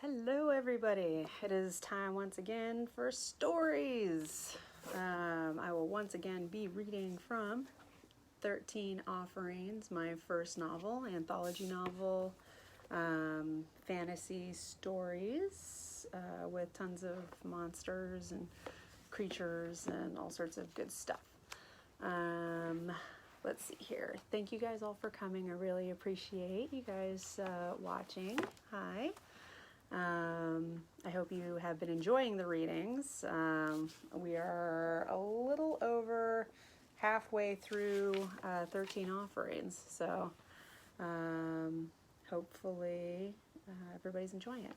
Hello everybody, it is time once again for stories. I will once again be reading from 13 Offerings, my first novel, anthology novel, fantasy stories with tons of monsters and creatures and all sorts of good stuff. Let's see here. Thank you guys all for coming. I really appreciate you guys watching. Hi. I hope you have been enjoying the readings. We are a little over halfway through 13 Offerings, so hopefully everybody's enjoying it.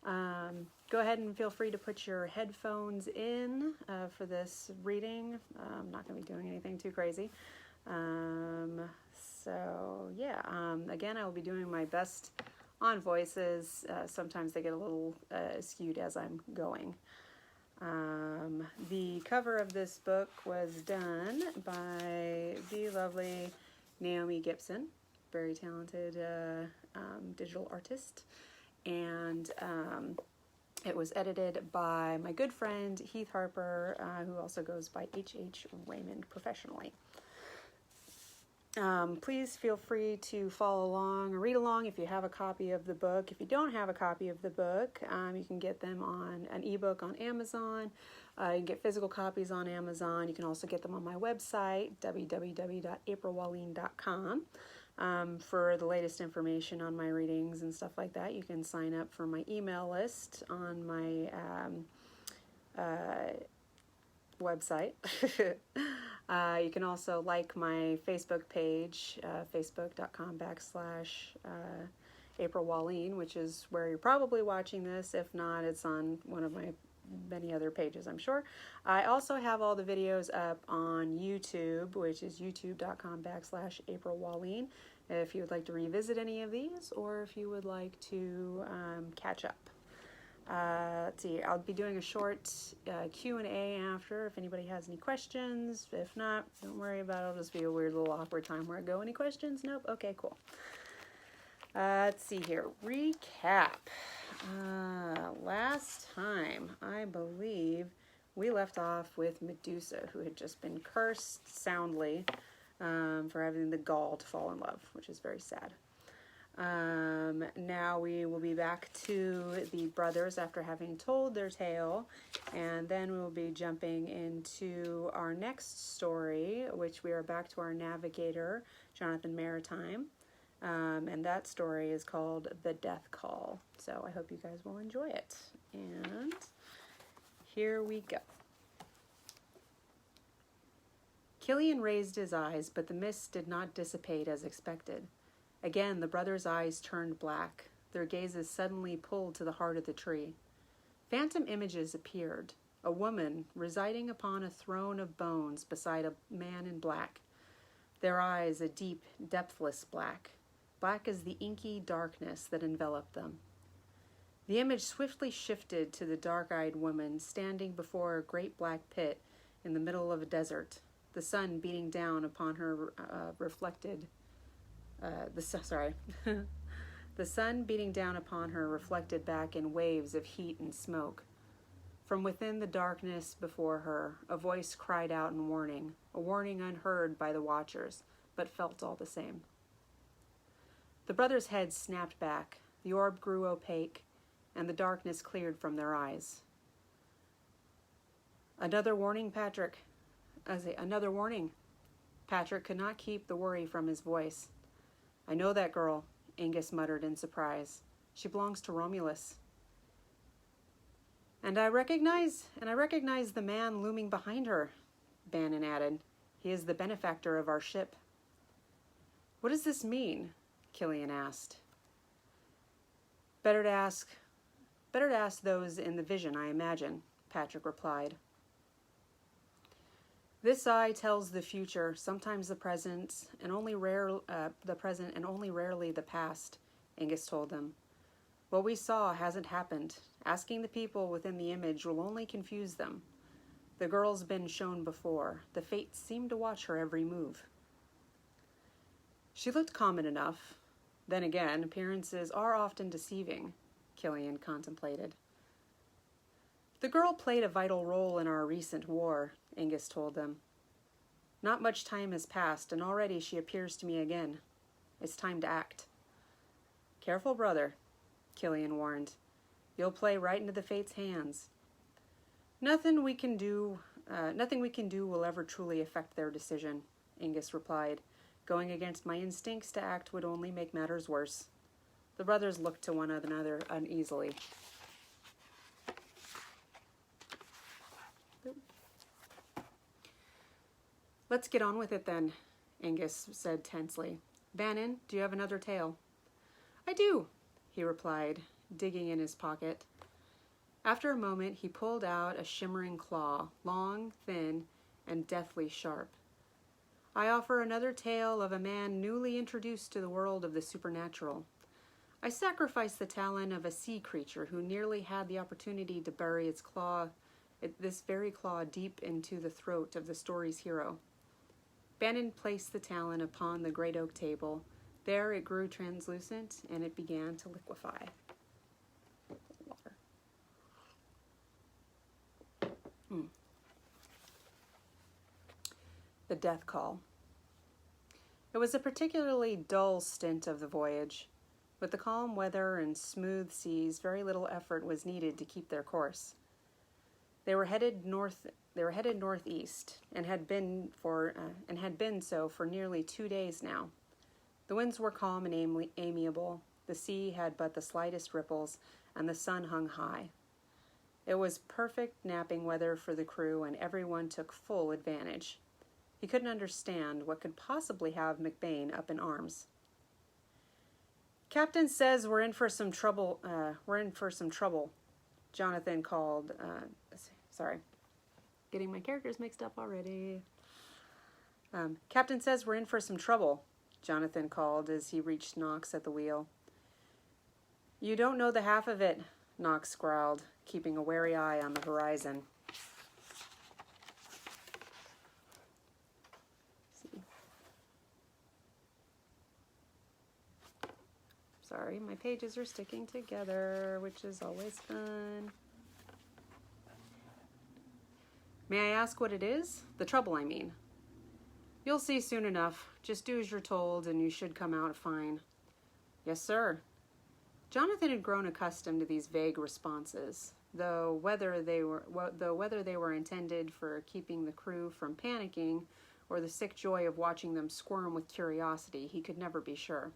Go ahead and feel free to put your headphones in for this reading. I'm not going to be doing anything too crazy. Again, I will be doing my best on voices. Sometimes they get a little skewed as I'm going. The cover of this book was done by the lovely Naomi Gibson, very talented digital artist, and it was edited by my good friend Heath Harper, who also goes by H.H. Raymond professionally. Please feel free to follow along or read along if you have a copy of the book. If you don't have a copy of the book, you can get them on an ebook on Amazon. You can get physical copies on Amazon. You can also get them on my website, www.aprilwahlin.com. For the latest information on my readings and stuff like that, you can sign up for my email list on my website. You can also like my Facebook page, facebook.com/April Wahlin, which is where you're probably watching this. If not, it's on one of my many other pages, I'm sure. I also have all the videos up on YouTube, which is youtube.com/April Wahlin, if you would like to revisit any of these or if you would like to catch up. Let's see, I'll be doing a short Q&A after if anybody has any questions. If not, don't worry about it. It'll just be a weird little awkward time where I go, any questions? Nope? Okay, cool. Let's see here. Recap. Last time, I believe, we left off with Medusa, who had just been cursed soundly for having the gall to fall in love, which is very sad. Now we will be back to the brothers after having told their tale, and then we will be jumping into our next story, which we are back to our navigator, Jonathan Maritime, and that story is called The Death Call. So I hope you guys will enjoy it, and here we go. Killian raised his eyes, but the mist did not dissipate as expected. Again, the brothers' eyes turned black, their gazes suddenly pulled to the heart of the tree. Phantom images appeared, a woman residing upon a throne of bones beside a man in black, their eyes a deep, depthless black, black as the inky darkness that enveloped them. The image swiftly shifted to the dark-eyed woman standing before a great black pit in the middle of a desert, the sun beating down upon her the sun beating down upon her reflected back in waves of heat and smoke. From within the darkness before her, a voice cried out in warning, a warning unheard by the watchers, but felt all the same. The brothers' heads snapped back, the orb grew opaque, and the darkness cleared from their eyes. Another warning, Patrick. Another warning. Patrick could not keep the worry from his voice. I know that girl, Angus muttered in surprise. She belongs to Romulus. And I recognize the man looming behind her, Bannon added. He is the benefactor of our ship. What does this mean? Killian asked. Better to ask those in the vision, I imagine, Patrick replied. This eye tells the future, sometimes the present, and only rarely the past, Angus told them. What we saw hasn't happened. Asking the people within the image will only confuse them. The girl's been shown before. The fates seem to watch her every move. She looked common enough. Then again, appearances are often deceiving. Killian contemplated. The girl played a vital role in our recent war, Angus told them. Not much time has passed, and already she appears to me again. It's time to act. Careful, brother, Killian warned. You'll play right into the fate's hands. Nothing we can do will ever truly affect their decision, Angus replied. Going against my instincts to act would only make matters worse. The brothers looked to one another uneasily. Let's get on with it then, Angus said tensely. Bannon, do you have another tale? I do, he replied, digging in his pocket. After a moment, he pulled out a shimmering claw, long, thin, and deathly sharp. I offer another tale of a man newly introduced to the world of the supernatural. I sacrificed the talon of a sea creature who nearly had the opportunity to bury this very claw deep into the throat of the story's hero. Bannon placed the talon upon the great oak table. There it grew translucent, and it began to liquefy. Water. The death call. It was a particularly dull stint of the voyage. With the calm weather and smooth seas, very little effort was needed to keep their course. They were headed northeast, and had been so for nearly 2 days now. The winds were calm and amiable. The sea had but the slightest ripples, and the sun hung high. It was perfect napping weather for the crew, and everyone took full advantage. He couldn't understand what could possibly have McBain up in arms. Captain says we're in for some trouble. Jonathan called. Getting my characters mixed up already. Captain says we're in for some trouble, Jonathan called as he reached Knox at the wheel. You don't know the half of it, Knox growled, keeping a wary eye on the horizon. Sorry, my pages are sticking together, which is always fun. May I ask what it is? The trouble, I mean. You'll see soon enough. Just do as you're told, and you should come out fine. Yes, sir. Jonathan had grown accustomed to these vague responses, though whether they were intended for keeping the crew from panicking or the sick joy of watching them squirm with curiosity, he could never be sure.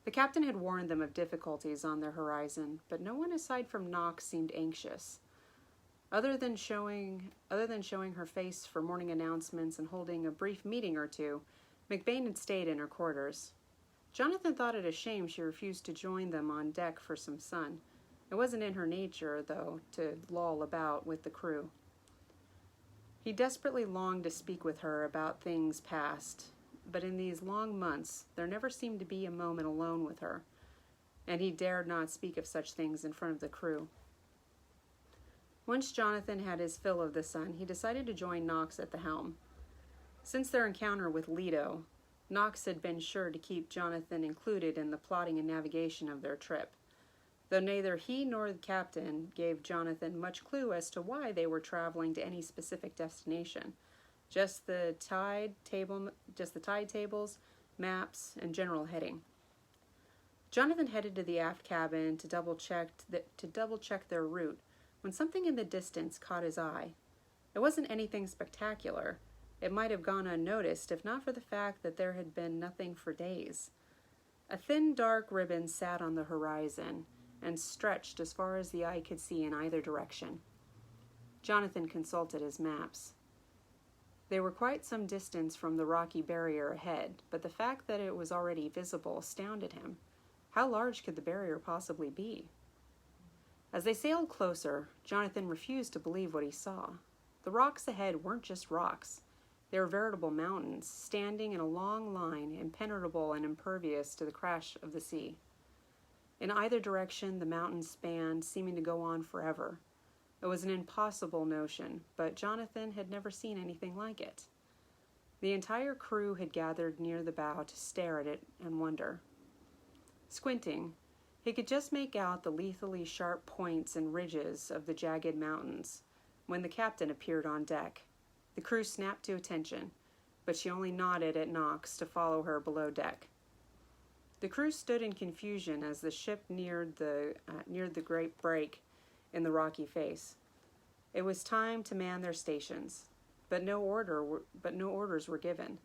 The captain had warned them of difficulties on their horizon, but no one aside from Knox seemed anxious. Other than showing her face for morning announcements and holding a brief meeting or two, McBain had stayed in her quarters. Jonathan thought it a shame she refused to join them on deck for some sun. It wasn't in her nature, though, to loll about with the crew. He desperately longed to speak with her about things past, but in these long months there never seemed to be a moment alone with her, and he dared not speak of such things in front of the crew. Once Jonathan had his fill of the sun, he decided to join Knox at the helm. Since their encounter with Leto, Knox had been sure to keep Jonathan included in the plotting and navigation of their trip, though neither he nor the captain gave Jonathan much clue as to why they were traveling to any specific destination. Just the tide tables, maps, and general heading. Jonathan headed to the aft cabin to double check their route when something in the distance caught his eye. It wasn't anything spectacular. It might have gone unnoticed if not for the fact that there had been nothing for days. A thin, dark ribbon sat on the horizon and stretched as far as the eye could see in either direction. Jonathan consulted his maps. They were quite some distance from the rocky barrier ahead, but the fact that it was already visible astounded him. How large could the barrier possibly be? As they sailed closer, Jonathan refused to believe what he saw. The rocks ahead weren't just rocks. They were veritable mountains, standing in a long line, impenetrable and impervious to the crash of the sea. In either direction, the mountains spanned, seeming to go on forever. It was an impossible notion, but Jonathan had never seen anything like it. The entire crew had gathered near the bow to stare at it and wonder. Squinting, He could just make out the lethally sharp points and ridges of the jagged mountains when the captain appeared on deck. The crew snapped to attention, but she only nodded at Knox to follow her below deck. The crew stood in confusion as the ship neared the great break in the rocky face. It was time to man their stations, but no orders were given.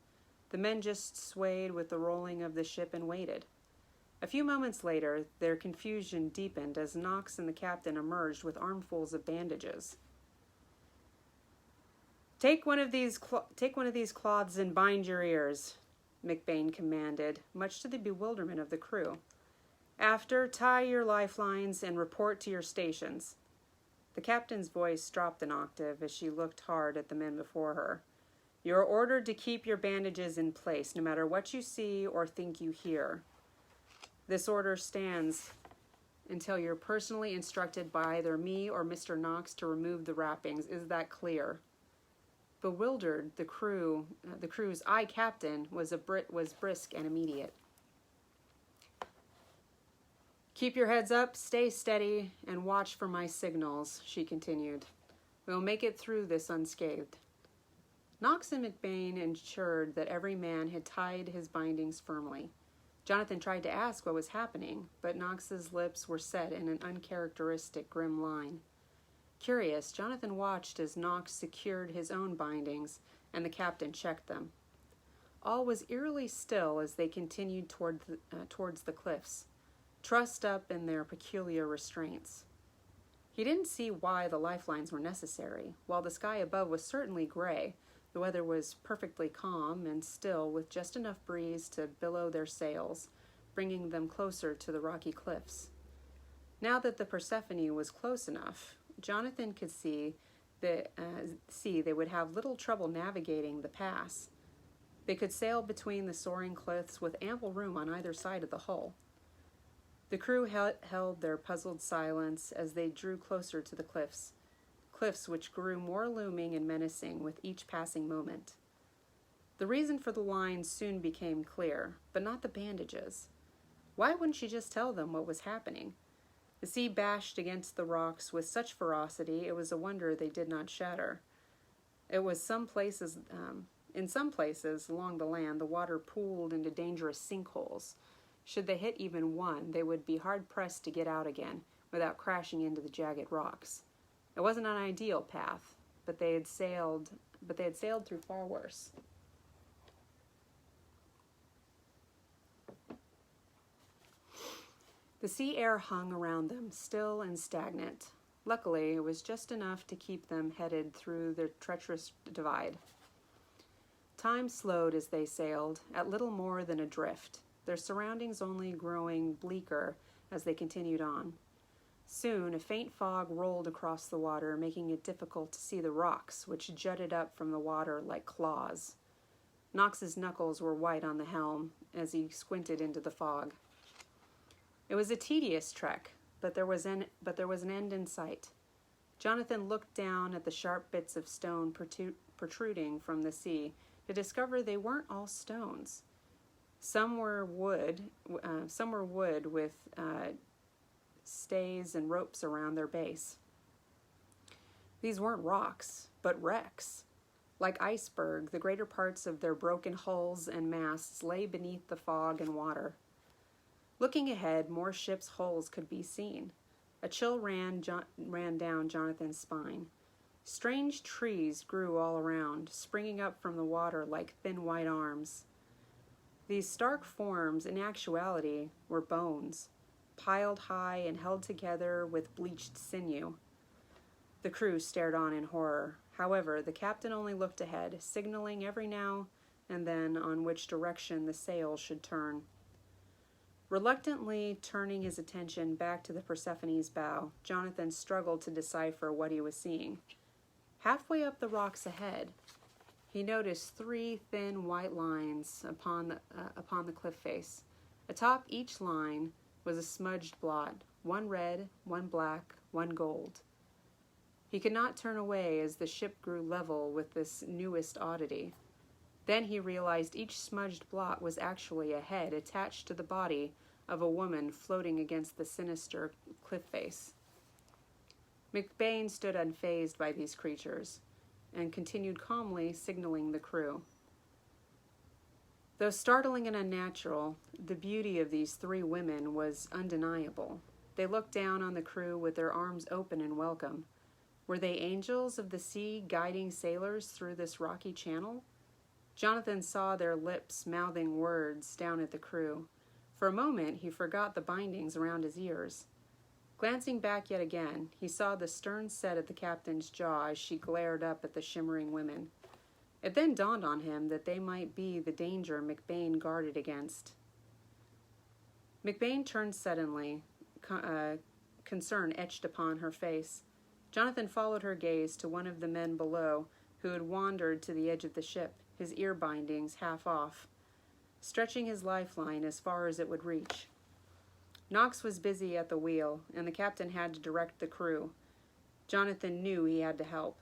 The men just swayed with the rolling of the ship and waited. A few moments later, their confusion deepened as Knox and the captain emerged with armfuls of bandages. Take one of these cloths and bind your ears," McBain commanded, much to the bewilderment of the crew. "After, tie your lifelines and report to your stations." The captain's voice dropped an octave as she looked hard at the men before her. "You are ordered to keep your bandages in place, no matter what you see or think you hear. This order stands until you're personally instructed by either me or Mr. Knox to remove the wrappings. Is that clear?" Bewildered, the crew's "Aye, Captain" was brisk and immediate. "Keep your heads up, stay steady, and watch for my signals," she continued. "We'll make it through this unscathed." Knox and McBain ensured that every man had tied his bindings firmly. Jonathan tried to ask what was happening, but Knox's lips were set in an uncharacteristic grim line. Curious, Jonathan watched as Knox secured his own bindings and the captain checked them. All was eerily still as they continued towards the cliffs, trussed up in their peculiar restraints. He didn't see why the lifelines were necessary. While the sky above was certainly gray, the weather was perfectly calm and still, with just enough breeze to billow their sails, bringing them closer to the rocky cliffs. Now that the Persephone was close enough, Jonathan could see they would have little trouble navigating the pass. They could sail between the soaring cliffs with ample room on either side of the hull. The crew held their puzzled silence as they drew closer to the cliffs which grew more looming and menacing with each passing moment. The reason for the lines soon became clear, but not the bandages. Why wouldn't she just tell them what was happening? The sea bashed against the rocks with such ferocity it was a wonder they did not shatter. In some places along the land, the water pooled into dangerous sinkholes. Should they hit even one, they would be hard-pressed to get out again without crashing into the jagged rocks. It wasn't an ideal path, but they had sailed through far worse. The sea air hung around them, still and stagnant. Luckily, it was just enough to keep them headed through the treacherous divide. Time slowed as they sailed, at little more than a drift, their surroundings only growing bleaker as they continued on. Soon, a faint fog rolled across the water, making it difficult to see the rocks, which jutted up from the water like claws. Knox's knuckles were white on the helm as he squinted into the fog. It was a tedious trek, but there was an end in sight. Jonathan looked down at the sharp bits of stone protruding from the sea to discover they weren't all stones. Some were wood with stays and ropes around their base. These weren't rocks, but wrecks. Like iceberg, the greater parts of their broken hulls and masts lay beneath the fog and water. Looking ahead, more ships' hulls could be seen. A chill ran down Jonathan's spine. Strange trees grew all around, springing up from the water like thin white arms. These stark forms, in actuality, were bones, piled high and held together with bleached sinew. The crew stared on in horror. However, the captain only looked ahead, signaling every now and then on which direction the sail should turn. Reluctantly turning his attention back to the Persephone's bow, Jonathan struggled to decipher what he was seeing. Halfway up the rocks ahead, he noticed 3 thin white lines upon the cliff face. Atop each line was a smudged blot, one red, one black, one gold. He could not turn away as the ship grew level with this newest oddity. Then he realized each smudged blot was actually a head attached to the body of a woman floating against the sinister cliff face. McBain stood unfazed by these creatures and continued calmly signaling the crew. Though startling and unnatural, the beauty of these three women was undeniable. They looked down on the crew with their arms open in welcome. Were they angels of the sea guiding sailors through this rocky channel? Jonathan saw their lips mouthing words down at the crew. For a moment, he forgot the bindings around his ears. Glancing back yet again, he saw the stern set of the captain's jaw as she glared up at the shimmering women. It then dawned on him that they might be the danger McBain guarded against. McBain turned suddenly, concern etched upon her face. Jonathan followed her gaze to one of the men below who had wandered to the edge of the ship, his ear bindings half off, stretching his lifeline as far as it would reach. Knox was busy at the wheel, and the captain had to direct the crew. Jonathan knew he had to help.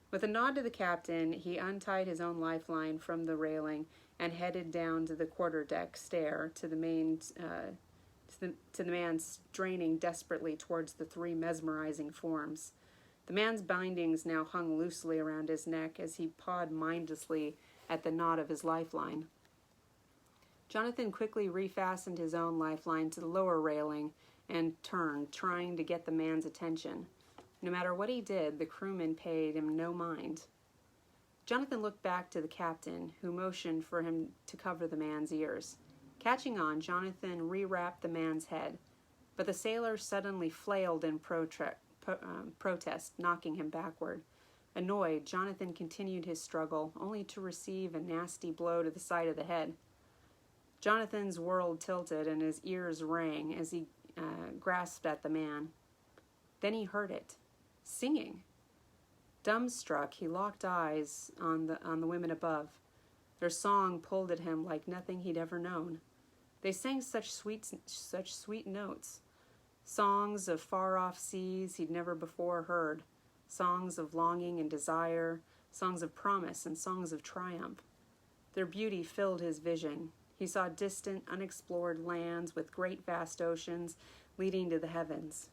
With a nod to the captain, he untied his own lifeline from the railing and headed down to the quarterdeck stair to the man straining desperately towards the three mesmerizing forms. The man's bindings now hung loosely around his neck as he pawed mindlessly at the knot of his lifeline. Jonathan quickly refastened his own lifeline to the lower railing and turned, trying to get the man's attention. No matter what he did, the crewmen paid him no mind. Jonathan looked back to the captain, who motioned for him to cover the man's ears. Catching on, Jonathan rewrapped the man's head, but the sailor suddenly flailed in protest, knocking him backward. Annoyed, Jonathan continued his struggle, only to receive a nasty blow to the side of the head. Jonathan's world tilted and his ears rang as he grasped at the man. Then he heard it. Singing. Dumbstruck, he locked eyes on the women above. Their song pulled at him like nothing he'd ever known. They sang such sweet notes. Songs of far-off seas he'd never before heard. Songs of longing and desire, songs of promise and songs of triumph. Their beauty filled his vision. He saw distant, unexplored lands with great vast oceans leading to the heavens.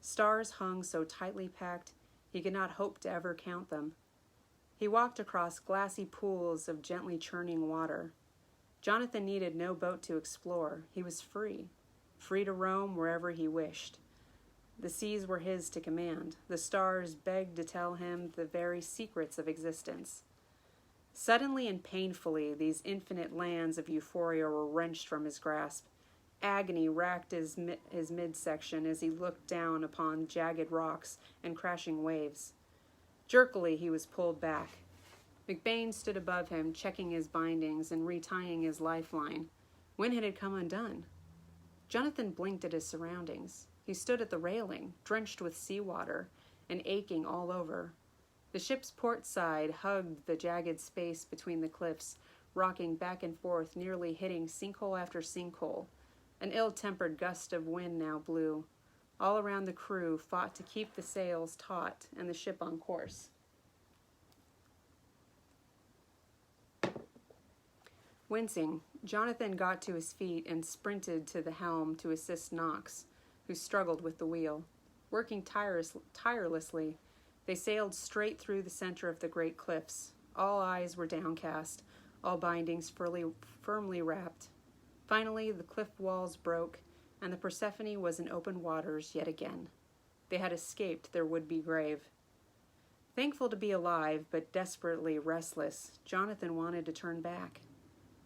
Stars hung so tightly packed he could not hope to ever count them. He walked across glassy pools of gently churning water. Jonathan needed no boat to explore. He was free to roam wherever he wished. The seas were his to command. The stars begged to tell him the very secrets of existence. Suddenly and painfully, these infinite lands of euphoria were wrenched from his grasp. Agony racked his midsection as he looked down upon jagged rocks and crashing waves. Jerkily, he was pulled back. McBain stood above him, checking his bindings and retying his lifeline. When had it come undone? Jonathan blinked at his surroundings. He stood at the railing, drenched with seawater and aching all over. The ship's port side hugged the jagged space between the cliffs, rocking back and forth, nearly hitting sinkhole after sinkhole. An ill-tempered gust of wind now blew. All around the crew fought to keep the sails taut and the ship on course. Wincing, Jonathan got to his feet and sprinted to the helm to assist Knox, who struggled with the wheel. Working tirelessly, they sailed straight through the center of the great cliffs. All eyes were downcast, all bindings firmly wrapped. Finally, the cliff walls broke, and the Persephone was in open waters yet again. They had escaped their would-be grave. Thankful to be alive, but desperately restless, Jonathan wanted to turn back.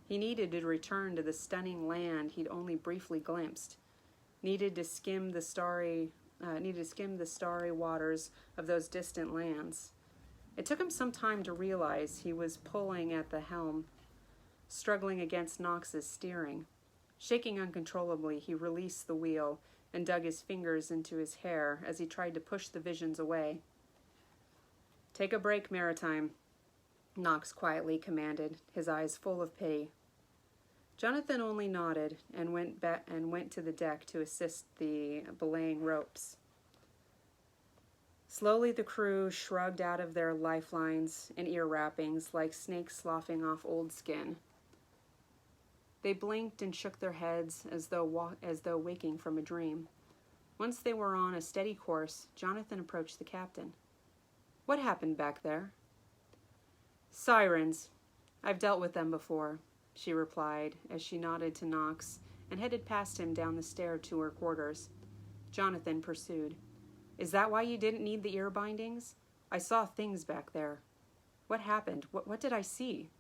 He needed to return to the stunning land he'd only briefly glimpsed. Needed to skim the starry waters of those distant lands. It took him some time to realize he was pulling at the helm, struggling against Knox's steering. Shaking uncontrollably, he released the wheel and dug his fingers into his hair as he tried to push the visions away. "Take a break, Maritime," Knox quietly commanded, his eyes full of pity. Jonathan only nodded and went to the deck to assist the belaying ropes. Slowly the crew shrugged out of their lifelines and ear wrappings like snakes sloughing off old skin. They blinked and shook their heads as though waking from a dream. Once they were on a steady course, Jonathan approached the captain. "What happened back there?" "Sirens. I've dealt with them before," she replied as she nodded to Knox and headed past him down the stair to her quarters. Jonathan pursued. "Is that why you didn't need the ear bindings? I saw things back there." "What happened? What did I see?"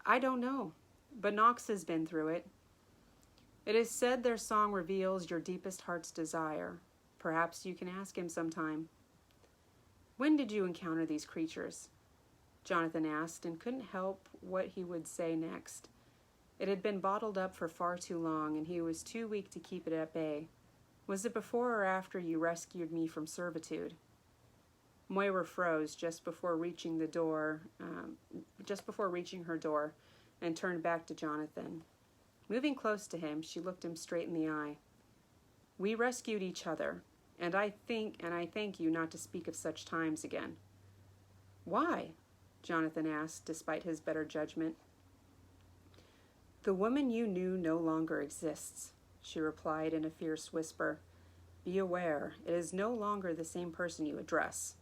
"I don't know, but Knox has been through it. It is said their song reveals your deepest heart's desire. Perhaps you can ask him sometime." "When did you encounter these creatures?" Jonathan asked and couldn't help what he would say next. It had been bottled up for far too long, and he was too weak to keep it at bay. "Was it before or after you rescued me from servitude?" Moira froze just before reaching her door, and turned back to Jonathan. Moving close to him, she looked him straight in the eye. "We rescued each other, and I thank you not to speak of such times again." "Why?" Jonathan asked, despite his better judgment. "The woman you knew no longer exists," she replied in a fierce whisper. "Be aware, it is no longer the same person you address."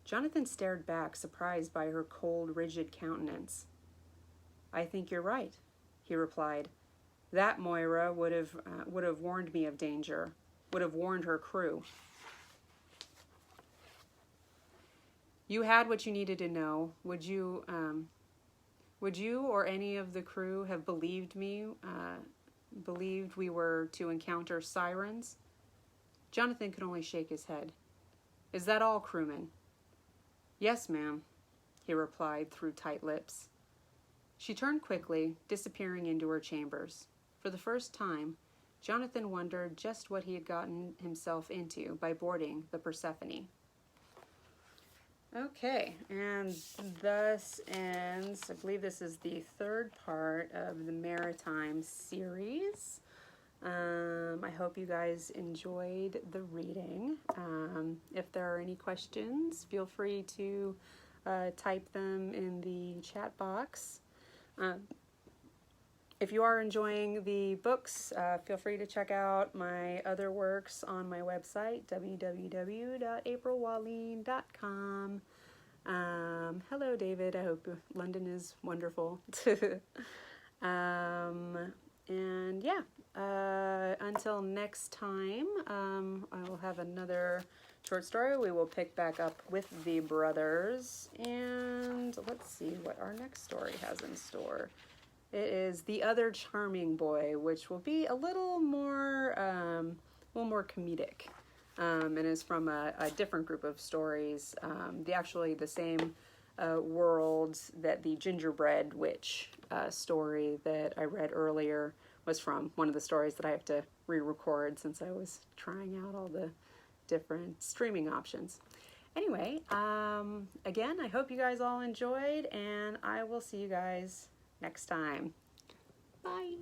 Jonathan stared back, surprised by her cold, rigid countenance. "I think you're right," he replied. "That Moira would have warned me of danger, would have warned her crew." "You had what you needed to know. Would you or any of the crew have believed we were to encounter sirens?" Jonathan could only shake his head. "Is that all, crewman?" "Yes, ma'am," he replied through tight lips. She turned quickly, disappearing into her chambers. For the first time, Jonathan wondered just what he had gotten himself into by boarding the Persephone. Okay, and thus ends, I believe this is the third part of the Maritime series. I hope you guys enjoyed the reading. If there are any questions, feel free to type them in the chat box. If you are enjoying the books, feel free to check out my other works on my website, www.aprilwahlin.com. Hello, David. I hope London is wonderful. And yeah, until next time, I will have another short story. We will pick back up with the brothers, and let's see what our next story has in store. It is The Other Charming Boy, which will be a little more comedic, and is from a different group of stories. The same world that the Gingerbread Witch story that I read earlier was from. One of the stories that I have to re-record since I was trying out all the different streaming options. Anyway, again, I hope you guys all enjoyed, and I will see you guys next time. Bye.